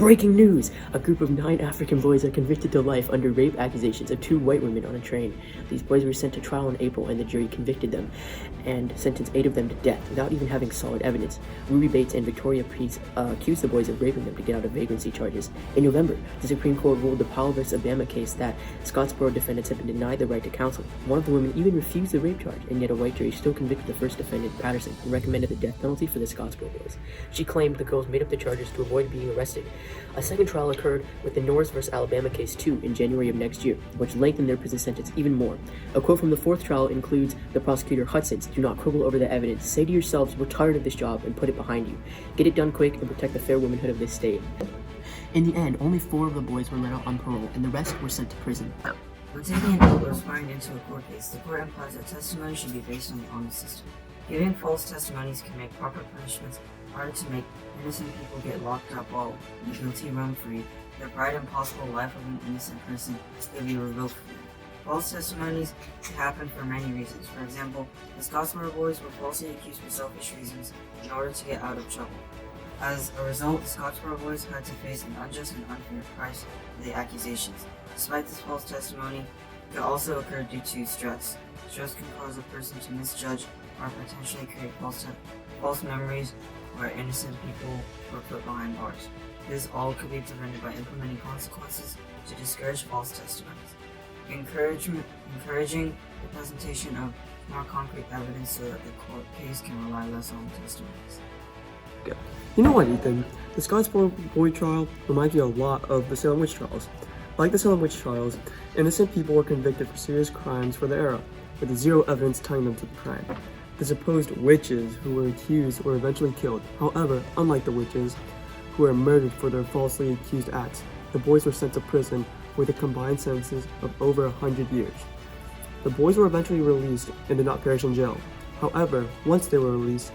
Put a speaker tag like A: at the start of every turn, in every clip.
A: Breaking news! A group of 9 African boys are convicted to life under rape accusations of 2 white women on a train. These boys were sent to trial in April and the jury convicted them and sentenced 8 of them to death without even having solid evidence. Ruby Bates and Victoria Priest accused the boys of raping them to get out of vagrancy charges. In November, the Supreme Court ruled the Powell vs. Obama case that Scottsboro defendants have been denied the right to counsel. One of the women even refused the rape charge, and yet a white jury still convicted the first defendant, Patterson, and recommended the death penalty for the Scottsboro boys. She claimed the girls made up the charges to avoid being arrested. A second trial occurred with the Norris vs. Alabama case 2 in January of next year, which lengthened their prison sentence even more. A quote from the 4th trial includes the prosecutor Hudson's, "Do not quibble over the evidence. Say to yourselves, we're tired of this job, and put it behind you. Get it done quick and protect the fair womanhood of this state." In the end, only 4 of the boys were let out on parole, and the rest were sent to prison.
B: When taking an oath or swearing into a court case, the court implies that testimony should be based on the honest system. Giving false testimonies can make proper punishments harder to make. Innocent people get locked up while the guilty run free. The bright and possible life of an innocent person will be revoked from them. False testimonies can happen for many reasons. For example, the Scottsboro boys were falsely accused for selfish reasons in order to get out of trouble. As a result, the Scottsboro boys had to face an unjust and unfair price for the accusations. Despite this false testimony, it could also occur due to stress. Stress can cause a person to misjudge or potentially create false memories where innocent people were put behind bars. This all could be prevented by implementing consequences to discourage false testimonies. Encouraging the presentation of more concrete evidence so that the court case can rely less on testimonies.
C: You know what, Ethan? The Scottsboro boy trial reminds me a lot of the Salem witch trials. Like the Salem witch trials, innocent people were convicted for serious crimes for the era, with zero evidence tying them to the crime. The supposed witches who were accused were eventually killed. However, unlike the witches, who were murdered for their falsely accused acts, the boys were sent to prison with a combined sentences of over 100 years. The boys were eventually released and did not perish in jail. However, once they were released,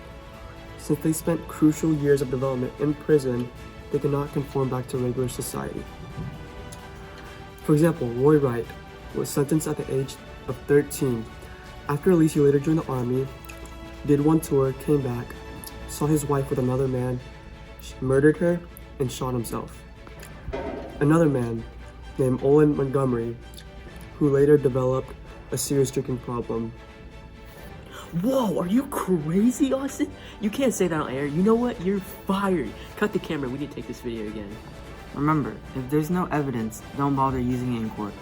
C: since they spent crucial years of development in prison, they could not conform back to regular society. For example, Roy Wright was sentenced at the age of 13. After release, he later joined the army, did one tour, came back, saw his wife with another man, murdered her, and shot himself. Another man, named Olin Montgomery, who later developed a serious drinking problem.
A: Whoa, are you crazy, Austin? You can't say that on air. You know what? You're fired. Cut the camera. We need to take this video again.
B: Remember, if there's no evidence, don't bother using it in court.